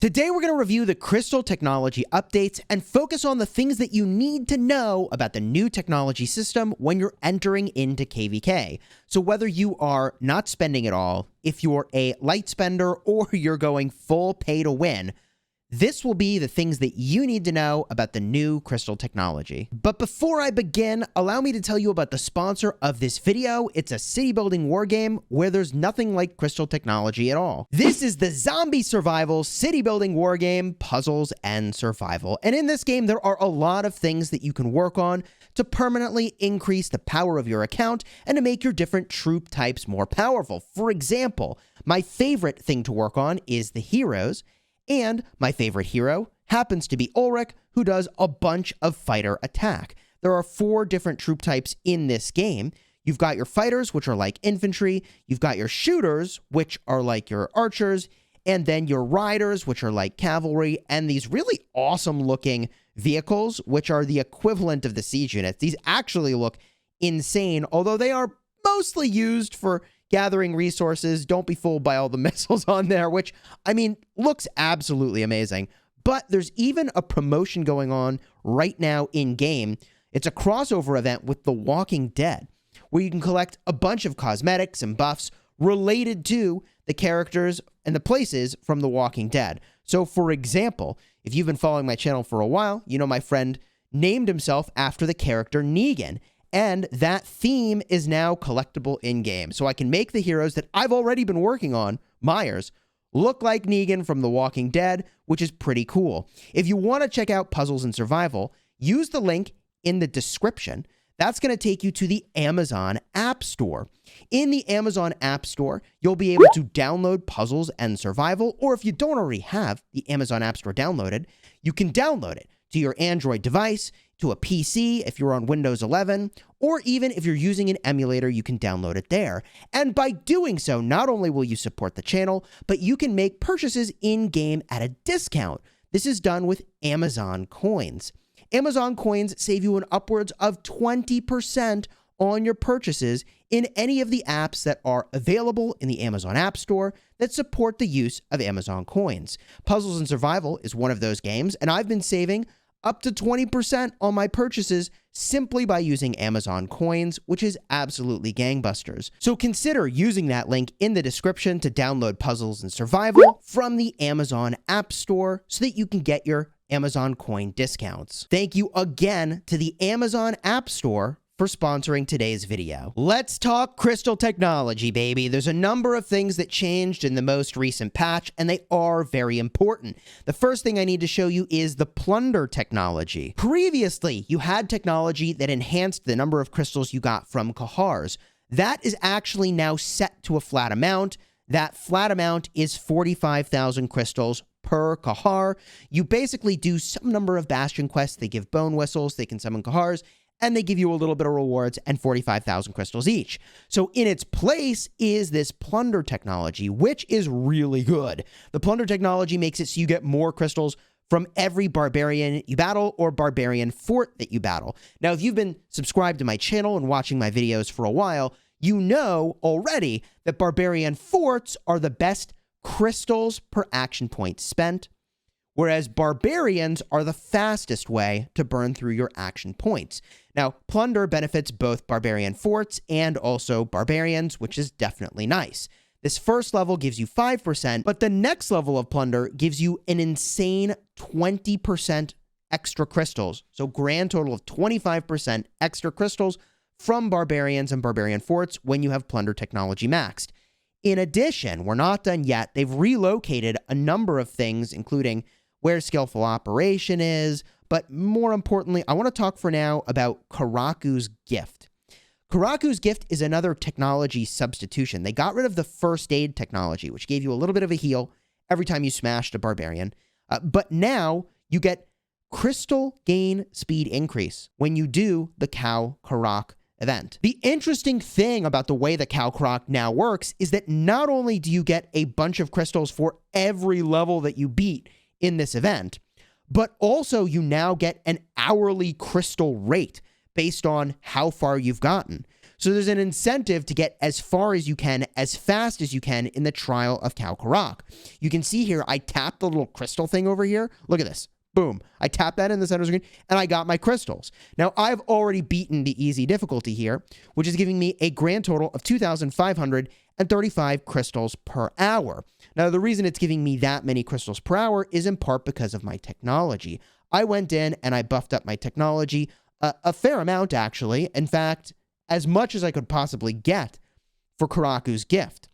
Today we're going to review the crystal technology updates and focus on the things that you need to know about the new technology system when you're entering into KVK. So whether you are not spending it all, if you're a light spender, or you're going full pay to win, this will be the things that you need to know about the new crystal technology. But before I begin, allow me to tell you about the sponsor of this video. It's a city building war game where there's nothing like crystal technology at all. This is the zombie survival city building war game, puzzles and survival. And in this game, there are a lot of things that you can work on to permanently increase the power of your account and to make your different troop types more powerful. For example, my favorite thing to work on is the heroes. And my favorite hero happens to be Ulrich, who does a bunch of fighter attack. There are 4 different troop types in this game. You've got your fighters, which are like infantry. You've got your shooters, which are like your archers. And then your riders, which are like cavalry. And these really awesome looking vehicles, which are the equivalent of the siege units. These actually look insane, although they are mostly used for gathering resources. Don't be fooled by all the missiles on there, which, I mean, looks absolutely amazing. But there's even a promotion going on right now in-game. It's a crossover event with The Walking Dead, where you can collect a bunch of cosmetics and buffs related to the characters and the places from The Walking Dead. So, for example, if you've been following my channel for a while, you know my friend named himself after the character Negan. And that theme is now collectible in-game. So I can make the heroes that I've already been working on, Myers, look like Negan from The Walking Dead, which is pretty cool. If you want to check out Puzzles and Survival, use the link in the description. That's going to take you to the Amazon Appstore. In the Amazon Appstore, you'll be able to download Puzzles and Survival, or if you don't already have the Amazon Appstore downloaded, you can download it to your Android device, to a PC if you're on Windows 11, or even if you're using an emulator, you can download it there. And by doing so, not only will you support the channel, but you can make purchases in-game at a discount. This is done with Amazon coins. Amazon coins save you an upwards of 20% on your purchases in any of the apps that are available in the Amazon App Store that support the use of Amazon coins. Puzzles and Survival is one of those games, and I've been saving up to 20% on my purchases simply by using Amazon coins, which is absolutely gangbusters. So consider using that link in the description to download Puzzles and Survival from the Amazon App Store so that you can get your Amazon coin discounts. Thank you again to the Amazon App Store for sponsoring today's video. Let's talk crystal technology, baby. There's a number of things that changed in the most recent patch, and they are very important. The first thing I need to show you is the plunder technology. Previously, you had technology that enhanced the number of crystals you got from Kahars. That is actually now set to a flat amount. That flat amount is 45,000 crystals per Kahar. You basically do some number of Bastion quests. They give bone whistles, they can summon Kahars, and they give you a little bit of rewards and 45,000 crystals each. So in its place is this plunder technology, which is really good. The plunder technology makes it so you get more crystals from every barbarian you battle or barbarian fort that you battle. Now, if you've been subscribed to my channel and watching my videos for a while, you know already that barbarian forts are the best crystals per action point spent, whereas barbarians are the fastest way to burn through your action points. Now, plunder benefits both barbarian forts and also barbarians, which is definitely nice. This first level gives you 5%, but the next level of plunder gives you an insane 20% extra crystals. So grand total of 25% extra crystals from barbarians and barbarian forts when you have plunder technology maxed. In addition, we're not done yet. They've relocated a number of things, including where skillful operation is, but more importantly, I want to talk for now about Karaku's Gift. Karaku's Gift is another technology substitution. They got rid of the first aid technology, which gave you a little bit of a heal every time you smashed a barbarian, but now you get crystal gain speed increase when you do the Cow Karak event. The interesting thing about the way the Cow Karak now works is that not only do you get a bunch of crystals for every level that you beat in this event, but also you now get an hourly crystal rate based on how far you've gotten. So there's an incentive to get as far as you can, as fast as you can in the trial of Khal Karak. You can see here, I tapped the little crystal thing over here. Look at this. Boom. I tapped that in the center screen and I got my crystals. Now I've already beaten the easy difficulty here, which is giving me a grand total of 2,535 crystals per hour. Now the reason it's giving me that many crystals per hour is in part because of my technology. I went in and I buffed up my technology a fair amount, actually. In fact, as much as I could possibly get for Karaku's gift.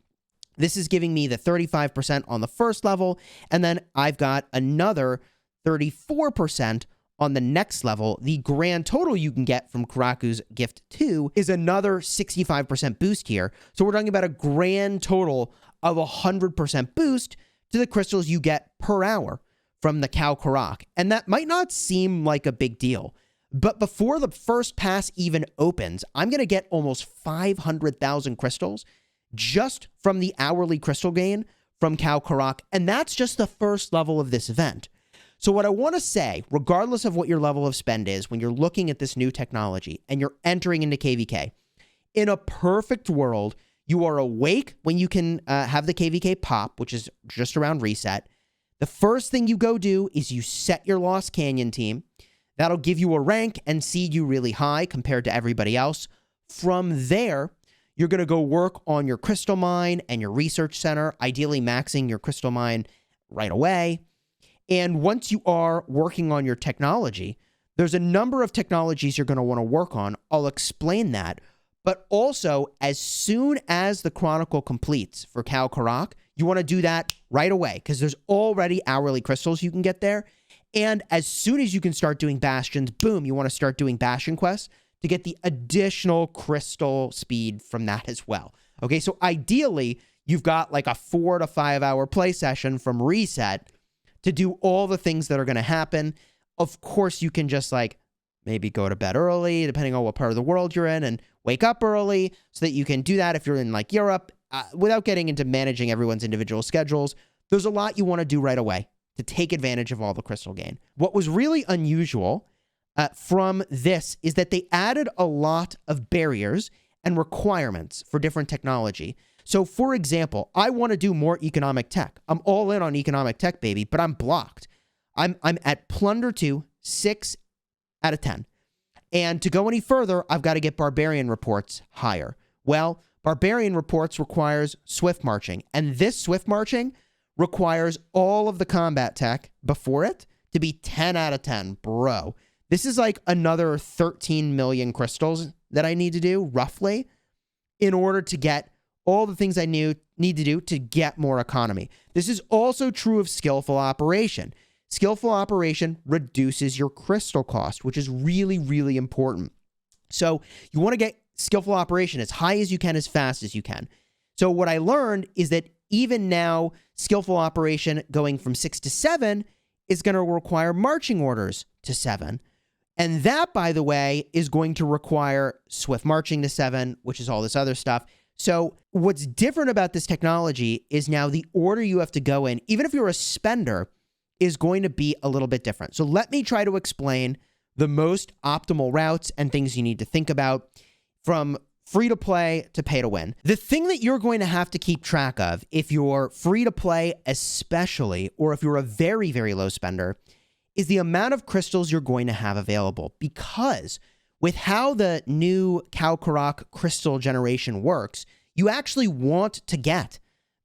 This is giving me the 35% on the first level, and then I've got another 34% on the next level. The grand total you can get from Karaku's gift 2 is another 65% boost here. So we're talking about a grand total of 100% boost to the crystals you get per hour from the Khal Karak. And that might not seem like a big deal, but before the first pass even opens, I'm going to get almost 500,000 crystals just from the hourly crystal gain from Khal Karak. And that's just the first level of this event. So what I want to say, regardless of what your level of spend is, when you're looking at this new technology and you're entering into KVK, in a perfect world, you are awake when you can have the KVK pop, which is just around reset. The first thing you go do is you set your Lost Canyon team. That'll give you a rank and seed you really high compared to everybody else. From there, you're going to go work on your crystal mine and your research center, ideally maxing your crystal mine right away. And once you are working on your technology, there's a number of technologies you're going to want to work on. I'll explain that. But also, as soon as the Chronicle completes for Khal Karak, you want to do that right away because there's already hourly crystals you can get there. And as soon as you can start doing bastions, boom, you want to start doing bastion quests to get the additional crystal speed from that as well. Okay, so ideally, you've got like a 4 to 5 hour play session from reset to do all the things that are going to happen. Of course, you can just like maybe go to bed early, depending on what part of the world you're in, and wake up early so that you can do that if you're in like Europe, without getting into managing everyone's individual schedules. There's a lot you want to do right away to take advantage of all the crystal gain. What was really unusual from this is that they added a lot of barriers and requirements for different technology. So, for example, I want to do more economic tech. I'm all in on economic tech, baby, but I'm blocked. I'm at Plunder 2, 6 out of 10. And to go any further, I've got to get Barbarian reports higher. Well, Barbarian reports requires swift marching, and this swift marching requires all of the combat tech before it to be 10 out of 10. Bro, this is like another 13 million crystals that I need to do, roughly, in order to get all the things I need to do to get more economy. This is also true of skillful operation. Skillful operation reduces your crystal cost, which is really, really important. So you want to get skillful operation as high as you can, as fast as you can. So what I learned is that even now, skillful operation going from 6 to 7 is going to require marching orders to 7. And that, by the way, is going to require swift marching to 7, which is all this other stuff. So what's different about this technology is now the order you have to go in, even if you're a spender, is going to be a little bit different. So let me try to explain the most optimal routes and things you need to think about from free to play to pay to win. The thing that you're going to have to keep track of if you're free to play especially, or if you're a very, very low spender, is the amount of crystals you're going to have available. Because with how the new Khal Karak crystal generation works, you actually want to get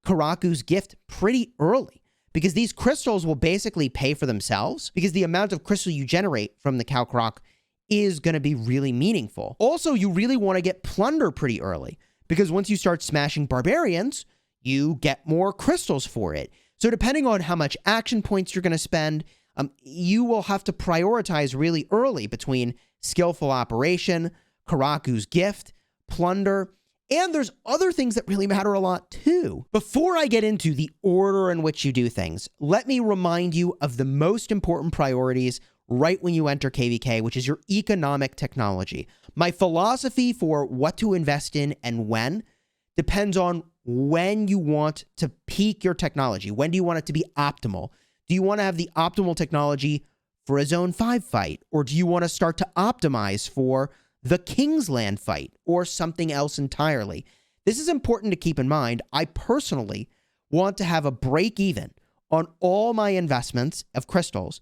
Karaku's gift pretty early, because these crystals will basically pay for themselves, because the amount of crystal you generate from the Khal Karak is going to be really meaningful. Also, you really want to get plunder pretty early, because once you start smashing barbarians, you get more crystals for it. So depending on how much action points you're going to spend, you will have to prioritize really early between skillful operation, Karaku's gift, plunder, and there's other things that really matter a lot too. Before I get into the order in which you do things, let me remind you of the most important priorities right when you enter KVK, which is your economic technology. My philosophy for what to invest in and when depends on when you want to peak your technology. When do you want it to be optimal? Do you want to have the optimal technology for a Zone 5 fight? Or do you want to start to optimize for the Kingsland fight or something else entirely. This is important to keep in mind. I personally want to have a break even on all my investments of crystals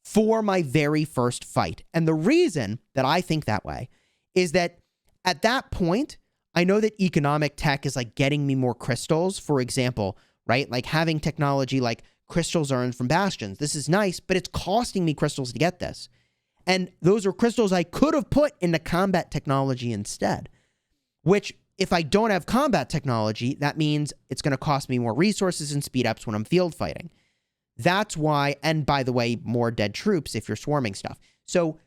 for my very first fight. And the reason that I think that way is that at that point, I know that economic tech is like getting me more crystals, for example, right? Like having technology like crystals earned from bastions. This is nice, but it's costing me crystals to get this. And those are crystals I could have put into combat technology instead, which if I don't have combat technology, that means it's going to cost me more resources and speed ups when I'm field fighting. That's why, and by the way, more dead troops if you're swarming stuff. So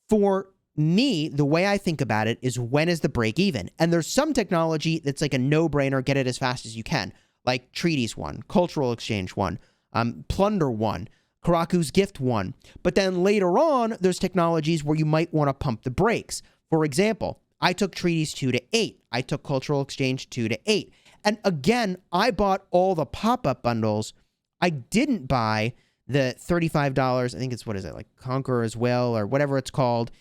for me, the way I think about it is when is the break even? And there's some technology that's like a no-brainer, get it as fast as you can, like Treaties 1, Cultural Exchange 1, Plunder 1, Karaku's Gift 1. But then later on, there's technologies where you might want to pump the brakes. For example, I took Treaties 2 to 8. I took Cultural Exchange 2 to 8. And again, I bought all the pop-up bundles. I didn't buy the $35, I think it's, what is it, like Conqueror's Will or whatever it's called,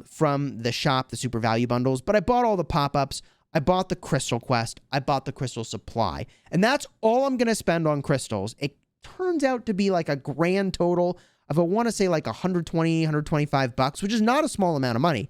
from the shop, the Super Value bundles. But I bought all the pop-ups. I bought the Crystal Quest. I bought the Crystal Supply. And that's all I'm going to spend on crystals. It turns out to be like a grand total of, I want to say like 120, 125 bucks, which is not a small amount of money,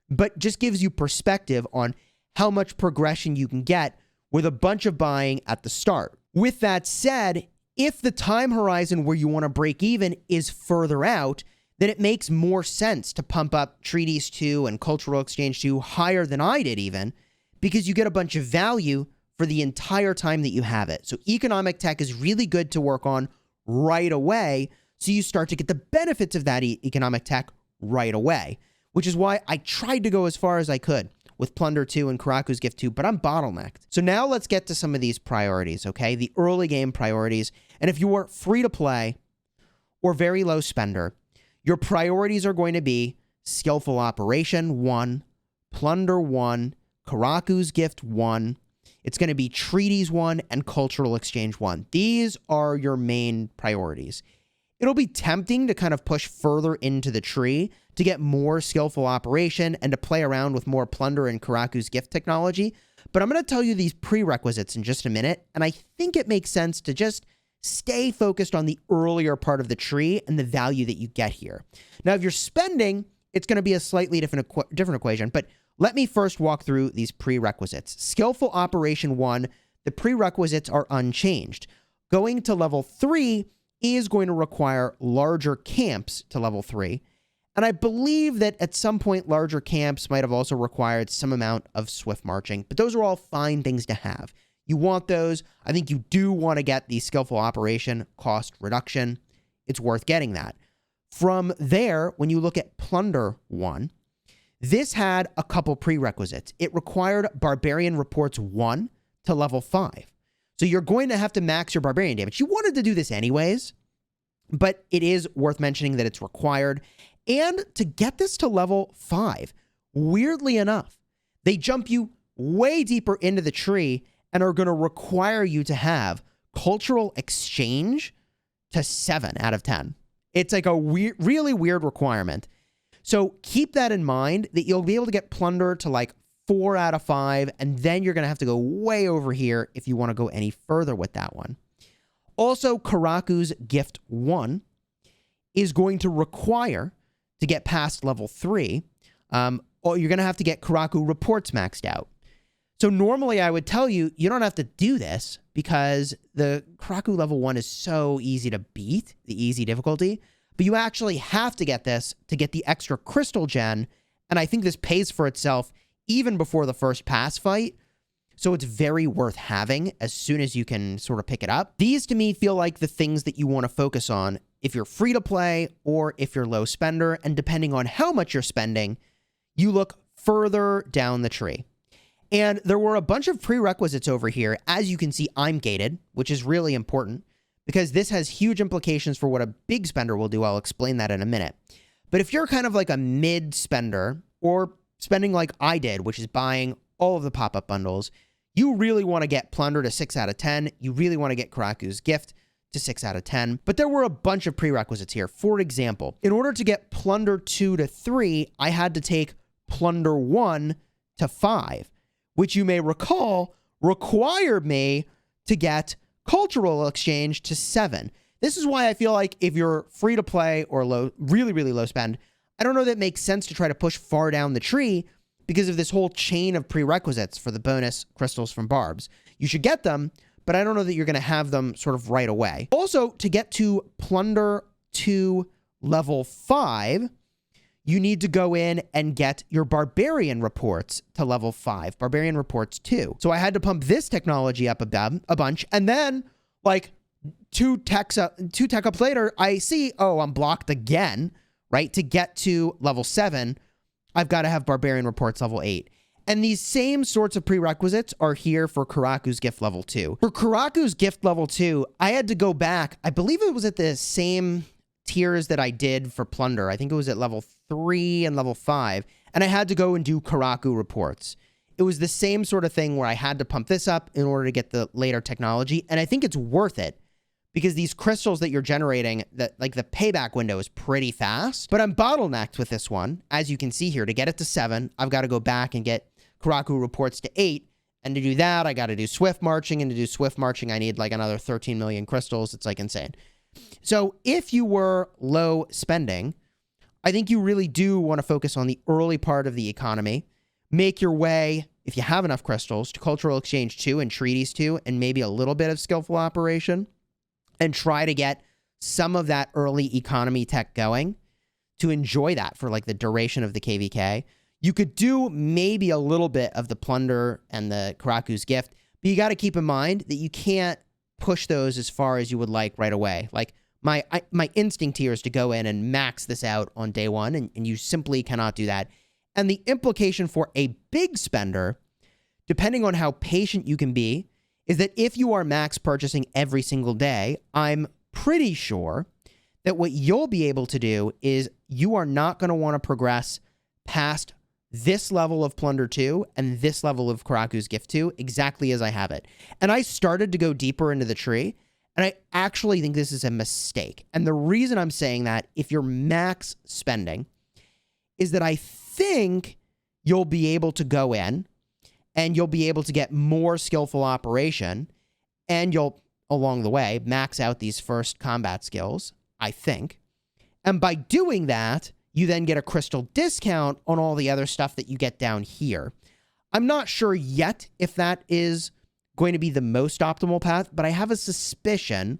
but just gives you perspective on how much progression you can get with a bunch of buying at the start. With that said, if the time horizon where you want to break even is further out, then it makes more sense to pump up Treaties 2 and Cultural Exchange 2 higher than I did even, because you get a bunch of value for the entire time that you have it. So economic tech is really good to work on right away, so you start to get the benefits of that economic tech right away, which is why I tried to go as far as I could with Plunder 2 and Karaku's Gift 2, but I'm bottlenecked. So now let's get to some of these priorities, okay? The early game priorities. And if you are free to play or very low spender, your priorities are going to be Skillful Operation 1, Plunder 1, Karaku's Gift 1. It's going to be Treaties 1 and Cultural Exchange 1. These are your main priorities. It'll be tempting to kind of push further into the tree to get more Skillful Operation and to play around with more Plunder and Karaku's Gift technology. But I'm going to tell you these prerequisites in just a minute, and I think it makes sense to just stay focused on the earlier part of the tree and the value that you get here. Now, if you're spending, it's going to be a slightly different equation, but let me first walk through these prerequisites. Skillful Operation 1, the prerequisites are unchanged. Going to level 3 is going to require larger camps to level 3, and I believe that at some point larger camps might have also required some amount of swift marching, but those are all fine things to have. You want those. I think you do want to get the Skillful Operation cost reduction. It's worth getting that. From there, when you look at Plunder 1, this had a couple prerequisites. It required Barbarian Reports 1 to level 5. So you're going to have to max your Barbarian damage. You wanted to do this anyways, but it is worth mentioning that it's required. And to get this to level 5, weirdly enough, they jump you way deeper into the tree and are going to require you to have Cultural Exchange to 7 out of 10. It's like a really weird requirement. So keep that in mind, that you'll be able to get Plunder to like 4 out of 5, and then you're going to have to go way over here if you want to go any further with that one. Also, Karaku's Gift 1 is going to require, to get past level 3, or you're going to have to get Karaku Reports maxed out. So normally I would tell you, you don't have to do this because the Karaku level 1 is so easy to beat, the easy difficulty, but you actually have to get this to get the extra crystal gen, and I think this pays for itself even before the first pass fight, so it's very worth having as soon as you can sort of pick it up. These to me feel like the things that you want to focus on if you're free to play or if you're low spender, and depending on how much you're spending, you look further down the tree. And there were a bunch of prerequisites over here. As you can see, I'm gated, which is really important because this has huge implications for what a big spender will do. I'll explain that in a minute. But if you're kind of like a mid spender or spending like I did, which is buying all of the pop-up bundles, you really want to get Plunder to 6 out of 10. You really want to get Karaku's Gift to 6 out of 10. But there were a bunch of prerequisites here. For example, in order to get Plunder 2 to 3, I had to take Plunder 1 to 5, which you may recall required me to get Cultural Exchange to 7. This is why I feel like if you're free to play or low, really, really low spend, I don't know that it makes sense to try to push far down the tree because of this whole chain of prerequisites for the bonus crystals from Barbs. You should get them, but I don't know that you're going to have them sort of right away. Also, to get to Plunder 2 level 5, you need to go in and get your Barbarian reports to level 5, Barbarian reports 2. So I had to pump this technology up a bunch, and then like two tech ups later, I see, oh, I'm blocked again, right? To get to level 7, I've got to have Barbarian reports level 8. And these same sorts of prerequisites are here for Karaku's gift level 2. For Karaku's gift level 2, I had to go back. I believe it was at the same tiers that I did for Plunder. I think it was at level 3 and level 5. And I had to go and do Karaku reports. It was the same sort of thing where I had to pump this up in order to get the later technology. And I think it's worth it because these crystals that you're generating, that like the payback window is pretty fast. But I'm bottlenecked with this one. As you can see here, to get it to 7, I've got to go back and get Karaku reports to 8. And to do that, I got to do Swift Marching. And to do Swift Marching, I need like another 13 million crystals. It's like insane. So if you were low spending, I think you really do want to focus on the early part of the economy. Make your way, if you have enough crystals, to Cultural Exchange 2 and Treaties 2 and maybe a little bit of Skillful Operation. And try to get some of that early economy tech going to enjoy that for like the duration of the KVK. You could do maybe a little bit of the Plunder and the Karaku's Gift, but you got to keep in mind that you can't push those as far as you would like right away. Like my instinct here is to go in and max this out on day 1, and you simply cannot do that. And the implication for a big spender, depending on how patient you can be, is that if you are max purchasing every single day, I'm pretty sure that what you'll be able to do is you are not going to want to progress past this level of Plunder 2 and this level of Karaku's Gift 2 exactly as I have it. And I started to go deeper into the tree, and I actually think this is a mistake. And the reason I'm saying that, if you're max spending, is that I think you'll be able to go in and you'll be able to get more Skillful Operation, and you'll, along the way, max out these first combat skills, I think. And by doing that, you then get a crystal discount on all the other stuff that you get down here. I'm not sure yet if that is going to be the most optimal path, but I have a suspicion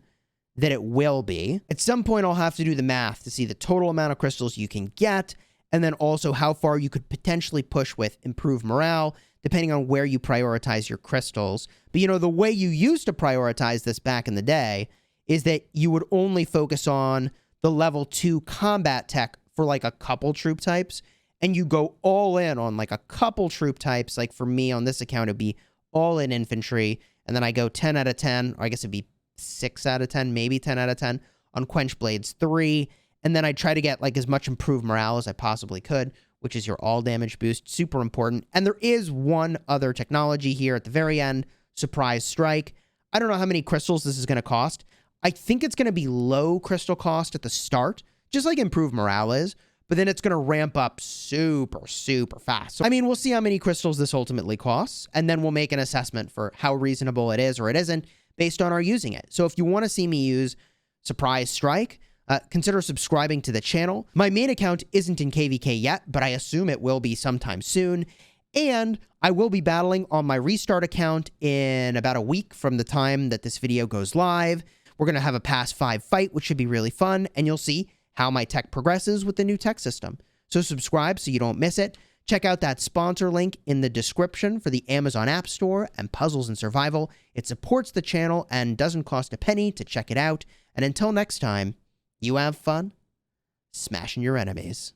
that it will be. At some point, I'll have to do the math to see the total amount of crystals you can get, and then also how far you could potentially push with improved morale, depending on where you prioritize your crystals. But, you know, the way you used to prioritize this back in the day is that you would only focus on the level 2 combat tech for like a couple troop types, and you go all in on like a couple troop types. Like for me on this account, it'd be all in infantry, and then I go 10 out of 10, or I guess it'd be 6 out of 10, maybe 10 out of 10 on Quench Blades 3, and then I try to get like as much improved morale as I possibly could, which is your all damage boost, super important. And there is one other technology here at the very end, Surprise Strike. I don't know how many crystals this is going to cost. I think it's going to be low crystal cost at the start, just like improved morale is, but then it's going to ramp up super, super fast. So, I mean, we'll see how many crystals this ultimately costs, and then we'll make an assessment for how reasonable it is or it isn't based on our using it. So if you want to see me use Surprise Strike, consider subscribing to the channel. My main account isn't in KVK yet, but I assume it will be sometime soon. And I will be battling on my restart account in about a week from the time that this video goes live. We're going to have a Pass 5 fight, which should be really fun, and you'll see how my tech progresses with the new tech system. So subscribe so you don't miss it. Check out that sponsor link in the description for the Amazon Appstore and Puzzles and Survival. It supports the channel and doesn't cost a penny to check it out. And until next time, you have fun smashing your enemies.